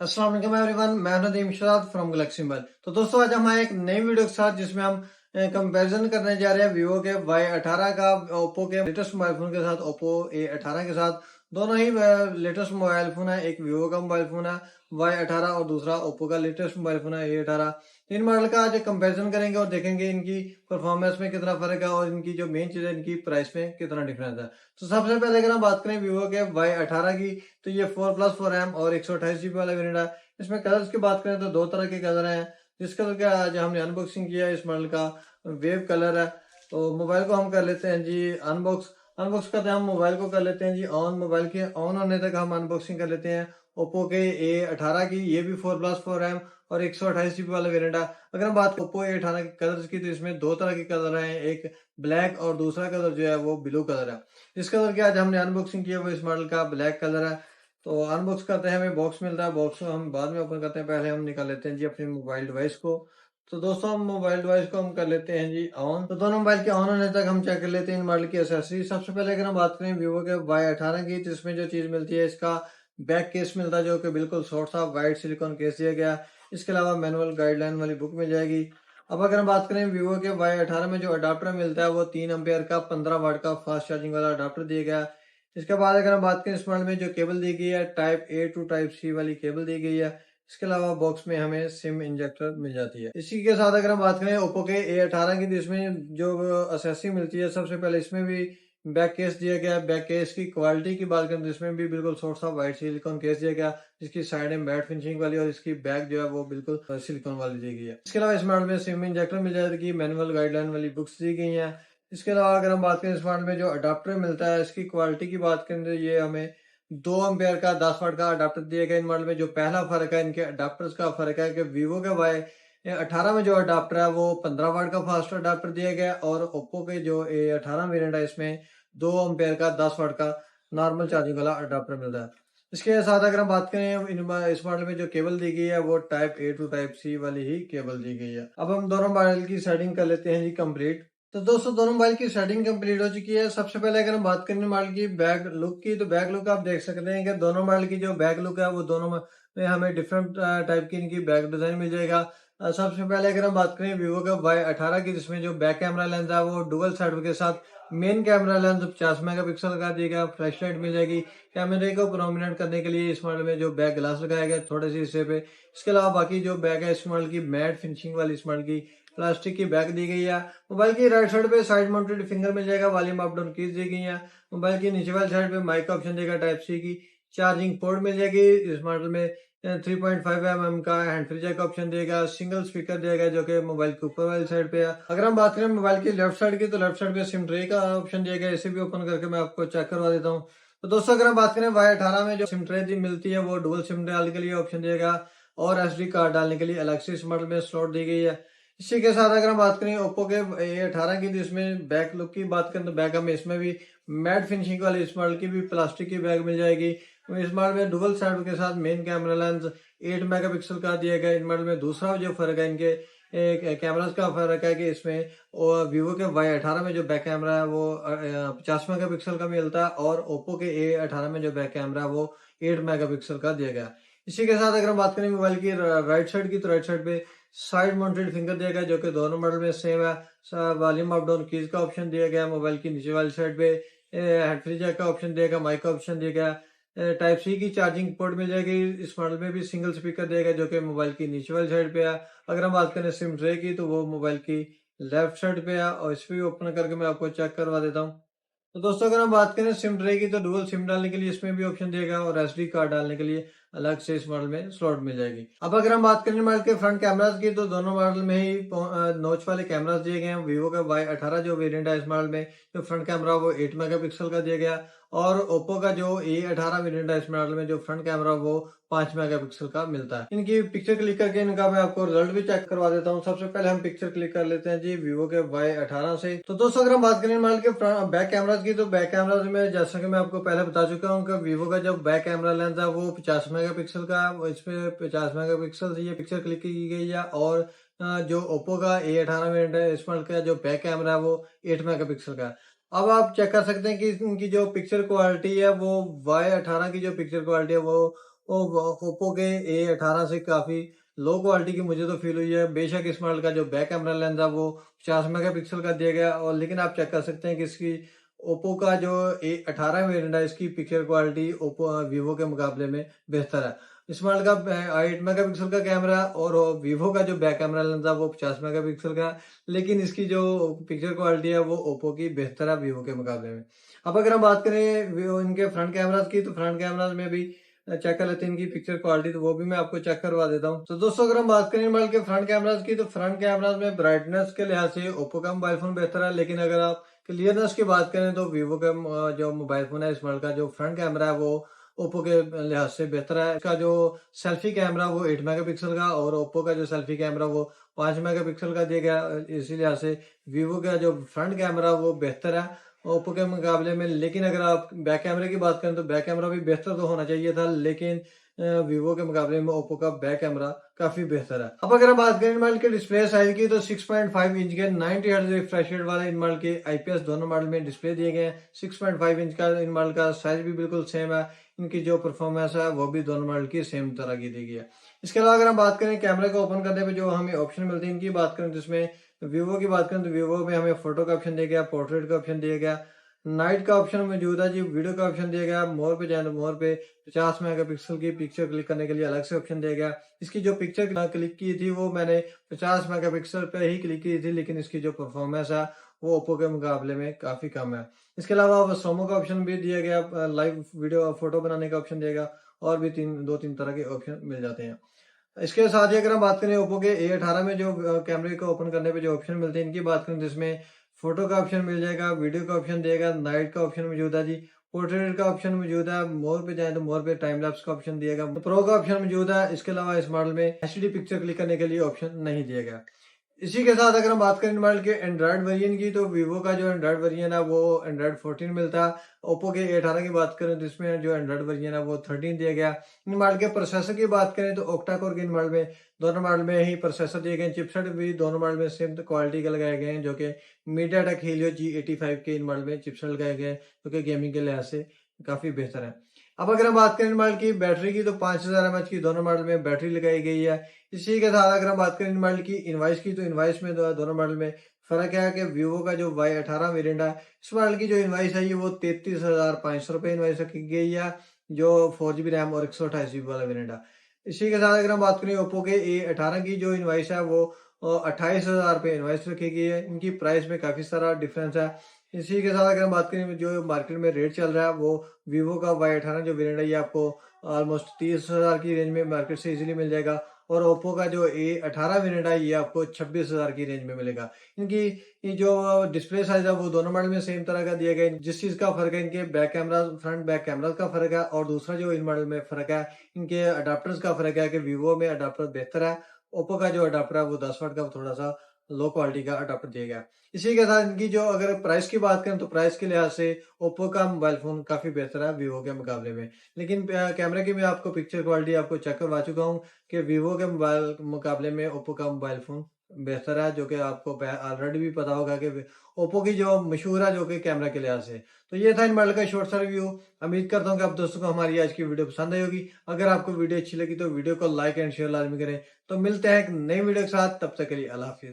अस्सलाम वालेकुम एवरीवन, मैं हूं नदीम शराद फ्रॉम गैलेक्सी मोबाइल। तो दोस्तों आज हम आए एक नई वीडियो के साथ जिसमें हम कंपैरिजन करने जा रहे हैं वीवो के Y18 का ओप्पो के लेटेस्ट मोबाइल फोन के साथ, ओप्पो A18 के साथ। दोनों ही लेटेस्ट मोबाइल फोन है, एक वीवो का मोबाइल फोन है Y18 और दूसरा ओप्पो का लेटेस्ट मोबाइल फोन है A18। इन मॉडल का आज कंपैरिजन करेंगे और देखेंगे इनकी परफॉर्मेंस में कितना फर्क है और इनकी जो मेन चीज है इनकी प्राइस में कितना डिफरेंस है। तो सबसे पहले अगर हम बात करें वीवो के Y18 की, तो ये 4+4 RAM और 128 GB वाला वेरिएंट है। इसमें कलर्स की बात करें तो दो तरह के कलर हैं। जिस कलर का आज हमने अनबॉक्सिंग किया है इस मॉडल का वेव कलर है। तो मोबाइल को हम कर लेते हैं जी अनबॉक्स। अनबॉक्स करते हैं हम मोबाइल को कर लेते हैं जी ऑन। मोबाइल के ऑन होने तक हम अनबॉक्सिंग कर लेते हैं ओप्पो के A18 की। ये भी 4+4 RAM और 128 GB वाला वेरिएंट है। अगर हम बात ओप्पो A18 के कलर्स की, तो इसमें दो तरह के कलर हैं, एक ब्लैक और दूसरा कलर जो है वो ब्लू कलर है। इस कलर की आज हमने अनबॉक्सिंग किया वो इस मॉडल का ब्लैक कलर है। तो अनबॉक्स करते हैं, हमें बॉक्स मिलता है, बॉक्स को हम बाद में ओपन करते हैं। पहले हम निकाल लेते हैं जी अपनी मोबाइल डिवाइस को। तो दोस्तों हम मोबाइल डिवाइस को हम कर लेते हैं जी ऑन। तो दोनों मोबाइल के ऑन होने तक हम चेक कर लेते हैं इन मॉडल की एसेसरी। सबसे पहले अगर हम बात करें वीवो के Y18 की, तो इसमें जो चीज मिलती है इसका बैक केस मिलता है जो कि बिल्कुल सॉफ्ट सा वाइट सिलिकॉन केस दिया गया। इसके अलावा मैनुअल गाइडलाइन वाली बुक मिल जाएगी। अब अगर हम बात करें वीवो के Y18 में जो अडाप्टर मिलता है वो 3 एम्पियर का 15 वाट का फास्ट चार्जिंग वाला अडाप्टर दिया गया। इसके बाद अगर हम बात करें इस मॉडल में जो केबल दी गई है type A to type C वाली केबल दी गई है। इसके अलावा बॉक्स में हमें सिम इंजेक्टर मिल जाती है। इसी के साथ अगर हम बात करें ओप्पो के A18 की, तो इसमें जो एसेसरी मिलती है सबसे पहले इसमें भी बैक केस दिया गया है। बैक केस की क्वालिटी की बात करें तो इसमें भी बिल्कुल सॉफ्ट सा व्हाइट सिलिकॉन केस दिया गया, जिसकी साइड में मैट फिनिशिंग वाली और इसकी बैक जो है वो बिल्कुल सिलिकॉन वाली दी गई है। इसके अलावा इस मॉडल में सिम इंजेक्टर मिल जाएगी, मैनुअल गाइडलाइन वाली बुक्स दी गई हैं। इसके अलावा अगर हम बात करें इस मॉडल में जो अडाप्टर मिलता है इसकी क्वालिटी की बात करें तो ये हमें 2 एम्पियर का 10 वाट का अडाप्टर दिया गया इन मॉडल में। जो पहला फर्क है इनके अडाप्टर्स का फर्क है कि वीवो के Y18 में जो अडाप्टर है वो 15 वाट का फास्ट अडाप्टर दिया गया और ओप्पो के जो A18 वेरिएंट है इसमें 2 एम्पियर का 10 वाट का नॉर्मल चार्जिंग वाला अडाप्टर मिलता है। इसके साथ अगर हम बात करें इस मॉडल में जो केबल दी गई है वो type A to type C वाली ही केबल दी गई है। अब हम दोनों मॉडल की सेटिंग कर लेते हैं जी कंप्लीट। तो दोस्तों दोनों मोबाइल की सेटिंग कंप्लीट हो चुकी है। सबसे पहले अगर हम बात करें मॉडल की बैक लुक की, तो बैक लुक आप देख सकते हैं कि दोनों मॉडल की जो बैक लुक है वो दोनों में हमें डिफरेंट टाइप की इनकी बैक डिजाइन मिल जाएगा। सबसे पहले अगर हम बात करें वीवो का Y18 की, जिसमें जो बैक कैमरा लेंस है वो डुअल साइड के साथ मेन कैमरा लेंस 50 मेगापिक्सल का दिएगा। फ्लैश लाइट मिल जाएगी कैमरे को प्रोमिनेंट करने के लिए। इस मॉडल में जो बैक ग्लास लगाया गया थोड़े से हिस्से पे। इसके अलावा बाकी जो बैक है इस मॉडल की मैट फिनिशिंग वाली इस मॉडल की प्लास्टिक की बैक दी गई है। मोबाइल की राइट साइड पे साइड माउंटेड फिंगर मिल जाएगा, वॉल्यूम अप डाउन कीज दी गई है। मोबाइल की नीचे वाली साइड पे माइक का ऑप्शन देगा, टाइप सी की चार्जिंग पोर्ट मिल जाएगी। इस मॉडल में 3.5 mm का हैंड फ्री जैक का ऑप्शन देगा। सिंगल स्पीकर देगा जो कि मोबाइल के ऊपर वाली साइड पे है। अगर हम बात करें मोबाइल की लेफ्ट साइड की, तो लेफ्ट साइड पे सिम ट्रे का ऑप्शन दिया गया। इसे भी ओपन करके मैं आपको चेक करवा देता हूँ। तो दोस्तों अगर हम बात करें Y18 में जो सिम ट्रे मिलती है वो डुअल सिम डालने के लिए ऑप्शन देगा और SD कार्ड डालने के लिए अलग से इस मॉडल में स्लॉट दी गई है। इसी के साथ अगर हम बात करें ओप्पो के A18 की, तो इसमें बैक लुक की बात करें तो बैक हमें इसमें भी मैट फिनिशिंग वाली इस मॉडल की भी प्लास्टिक की बैग मिल जाएगी। इस मॉडल में डुअल साइड के साथ मेन कैमरा लेंस 8 मेगापिक्सल का दिया गया। इन मॉडल में दूसरा जो फर्क है इनके कैमरास का फर्क है कि इसमें वीवो के Y18 में जो बैक कैमरा है वो 50 मेगापिक्सल का मिलता है और ओप्पो के A18 में जो बैक कैमरा है वो 8 मेगापिक्सल का दिया गया। इसी के साथ अगर हम बात करें मोबाइल की राइट साइड की, तो राइट साइड पे साइड माउंटेड फिंगर दिया गया जो कि दोनों मॉडल में सेम है। वॉल्यूम अप डाउन कीज का ऑप्शन दिया गया। मोबाइल की नीचे वाली साइड पे हेड फ्री जैक का ऑप्शन दिया गया, माइक का ऑप्शन दिया गया। टाइप सी की चार्जिंग पोर्ट मिल जाएगी। इस मॉडल में भी सिंगल स्पीकर देगा जो कि मोबाइल की नीचे वाली साइड पे है। अगर हम बात करें सिम ट्रे की, तो वो मोबाइल की लेफ्ट साइड पे है और इस पे भी ओपन करके मैं आपको चेक करवा देता हूँ। तो दोस्तों अगर हम बात करें सिम ट्रे की, तो डुअल सिम डालने के लिए इसमें भी ऑप्शन देगा और SD कार्ड डालने के लिए अलग से इस मॉडल में स्लॉट मिल जाएगी। अब अगर हम बात करें मॉडल के फ्रंट कैमरास की, तो दोनों मॉडल में ही नोच वाले कैमरास दिए गए हैं। वीवो का Y18 जो वेरिएंट है इस मॉडल में जो फ्रंट कैमरा वो 8 मेगापिक्सल का दिया गया और ओप्पो का जो A18 वेरिएंट है इस मॉडल में जो फ्रंट कैमरा वो 5 मेगापिक्सल का मिलता है। इनकी पिक्चर क्लिक करके इनका मैं आपको रिजल्ट भी चेक करवा देता हूँ। सबसे पहले हम पिक्चर क्लिक कर लेते हैं जी वीवो के Y18 से। तो दोस्तों अगर हम बात करें मॉडल के बैक कैमरास की, तो बैक कैमरास में जैसा कि मैं आपको पहले बता चुका हूँ कि वीवो का जो बैक कैमरा लेंस है वो 50 मेगापिक्सल का है। इसमें 50 मेगापिक्सल से ये पिक्चर क्लिक की गई है और जो ओप्पो का A18 वेरिएंट है इस मॉडल का जो बैक कैमरा है वो 8 मेगापिक्सल का है। अब आप चेक कर सकते हैं कि इनकी जो पिक्चर क्वालिटी है वो Y18 की जो पिक्चर क्वालिटी है वो ओप्पो के A18 से काफ़ी लो क्वालिटी की मुझे तो फील हुई है। बेशक इस मॉडल का जो बैक कैमरा लेंस है वो 50 मेगापिक्सल का दिया गया, और लेकिन आप चेक कर सकते हैं कि इसकी ओप्पो का जो A18 वेरिएंट है इसकी पिक्चर क्वालिटी ओप्पो वीवो के मुकाबले में बेहतर है। इस मॉडल का 8 मेगापिक्सल का कैमरा और वीवो का जो बैक कैमरा लेंस है वो 50 मेगापिक्सल का, लेकिन इसकी जो पिक्चर क्वालिटी है वो ओप्पो की बेहतर है वीवो के मुकाबले में। अब अगर हम बात करें इनके फ्रंट कैमरास की, तो फ्रंट कैमरास में भी चेक कर लेते हैं इनकी पिक्चर क्वालिटी, तो वो भी मैं आपको चेक करवा देता हूँ। तो दोस्तों अगर हम बात करें मोबाइल के फ्रंट कैमरास की, तो फ्रंट कैमरास में ब्राइटनेस के लिहाज से ओप्पो का मोबाइल फोन बेहतर है, लेकिन अगर आप क्लियरनेस की बात करें तो वीवो का जो मोबाइल फोन है इस मॉडल का जो फ्रंट कैमरा है वो ओप्पो के लिहाज से बेहतर है। इसका जो सेल्फी कैमरा वो 8 मेगापिक्सल का, और ओप्पो का जो सेल्फी कैमरा वो 5 मेगापिक्सल का दिया गया। इसी लिहाज से वीवो का जो फ्रंट कैमरा वो बेहतर है ओप्पो के मुकाबले में। लेकिन अगर आप बैक कैमरे की बात करें तो बैक कैमरा भी बेहतर तो होना चाहिए था, लेकिन वीवो के मुकाबले में ओप्पो का बैक कैमरा काफी बेहतर है। अब अगर हम बात करें इन मॉडल के डिस्प्ले साइज की, तो 6.5 इंच के 90 हर्ट्ज रिफ्रेश रेट वाले इन मॉडल के आईपीएस दोनों मॉडल में डिस्प्ले दिए गए हैं। 6.5 इंच का इन मॉडल का साइज भी बिल्कुल सेम है। इनकी जो परफॉर्मेंस है वो भी दोनों मॉडल की सेम तरह की दी गई है। इसके अलावा अगर हम बात करें कैमरे को ओपन करने पे जो हमें ऑप्शन मिलते हैं इनकी बात करें, जिसमें वीवो की बात करें तो वीवो में हमें फोटो का ऑप्शन दिया गया, पोर्ट्रेट का ऑप्शन दिया गया, नाइट का ऑप्शन मौजूद है जी, वीडियो का ऑप्शन दिया गया। मोर पे जाए तो मोर पे 50 मेगापिक्सल की पिक्चर क्लिक करने के लिए अलग से ऑप्शन दिया गया। इसकी जो पिक्चर क्लिक की थी वो मैंने 50 मेगापिक्सल पे ही क्लिक की थी, लेकिन इसकी जो परफॉर्मेंस है वो ओप्पो के मुकाबले में काफी कम है। इसके अलावा सोमो का ऑप्शन भी दिया गया, लाइव वीडियो फोटो बनाने का ऑप्शन दिया गया, और भी दो तीन तरह के ऑप्शन मिल जाते हैं। इसके साथ ही अगर हम बात करें ओप्पो के A18 में जो कैमरे को ओपन करने पे जो ऑप्शन मिलते हैं इनकी बात करें, जिसमें फोटो का ऑप्शन मिल जाएगा, वीडियो का ऑप्शन देगा, नाइट का ऑप्शन मौजूद है जी, पोर्ट्रेट का ऑप्शन मौजूद है, मोर पे जाए तो मोर पे टाइम लैप्स का ऑप्शन दिएगा, प्रो का ऑप्शन मौजूद है। इसके अलावा इस मॉडल में एचडी पिक्चर क्लिक करने के लिए ऑप्शन नहीं दिया गया। इसी के साथ अगर हम बात करें मॉडल के एंड्रॉइड वेरिएंट की, तो वीवो का जो एंड्रॉइड वेरिएंट है वो एंड्रॉइड 14 मिलता है। ओप्पो के A18 की बात करें तो इसमें जो एंड्रॉइड वेरिएंट है वो 13 दिया गया। इन मॉडल के प्रोसेसर की बात करें तो ऑक्टा कोर के इन मॉडल में दोनों मॉडल में ही प्रोसेसर दिए गए। चिपसेट भी दोनों मॉडल में सेम क्वालिटी के लगाए गए हैं, जो कि मीडियाटेक हीलियो G85 के इन मॉडल में चिपसेट लगाए गए हैं, जो कि गेमिंग के लिहाज से काफी बेहतर है। अब अगर हम बात करें मॉडल की बैटरी की, तो 5000 mAh की दोनों मॉडल में बैटरी लगाई गई है। इसी के साथ अगर हम बात करें मॉडल की इनवॉइस की, तो इनवॉइस में दोनों मॉडल में फर्क है कि वीवो का जो Y18 वेरिएंट है इस मॉडल की जो इनवॉइस है ये वो 33,500 रुपये इनवॉइस रखी गई है, जो 4GB रैम और 128GB वाला वेरिएंट है। इसी के साथ अगर हम बात करें ओप्पो के A18 की जो इनवॉइस है वो 28,000 रुपये इनवॉइस रखी गई है। इनकी प्राइस में काफी सारा डिफरेंस है। इसी के साथ अगर हम बात करें जो मार्केट में रेट चल रहा है वो वीवो का Y18 जो वेरिएंट है ये आपको ऑलमोस्ट 30,000 की रेंज में मार्केट से इजीली मिल जाएगा, और ओप्पो का जो A18 वेरिएंट है ये आपको 26,000 की रेंज में मिलेगा। इनकी ये जो डिस्प्ले साइज है वो दोनों मॉडल में सेम तरह का दिया गया है। जिस चीज का फर्क है इनके back camera front back camera का फर्क है, और दूसरा जो इन मॉडल में फर्क है इनके अडाप्टर्स का फर्क है कि वीवो में अडाप्टर बेहतर है, ओप्पो का जो अडाप्टर है वो 10 वाट का थोड़ा सा लो क्वालिटी का अडाप्टर दिया गया। इसी के साथ इनकी जो अगर प्राइस की बात करें तो प्राइस के लिहाज से ओप्पो का मोबाइल फोन काफी बेहतर है वीवो के मुकाबले में। लेकिन कैमरे की मैं आपको पिक्चर क्वालिटी आपको चेक करवा चुका हूँ कि वीवो के मोबाइल मुकाबले में ओप्पो का मोबाइल फोन बेहतर है, जो कि आपको ऑलरेडी भी पता होगा कि ओप्पो की जो मशहूर है जो कि कैमरा के लिहाज से। तो ये था इन मॉडल का शॉर्ट सा रिव्यू। उम्मीद करता हूँ कि आप दोस्तों को हमारी आज की वीडियो पसंद आई होगी। अगर आपको वीडियो अच्छी लगी तो वीडियो को लाइक एंड शेयर लाजमी करें। तो मिलते हैं एक नई वीडियो के साथ, तब तक के लिए अल्लाह हाफिज।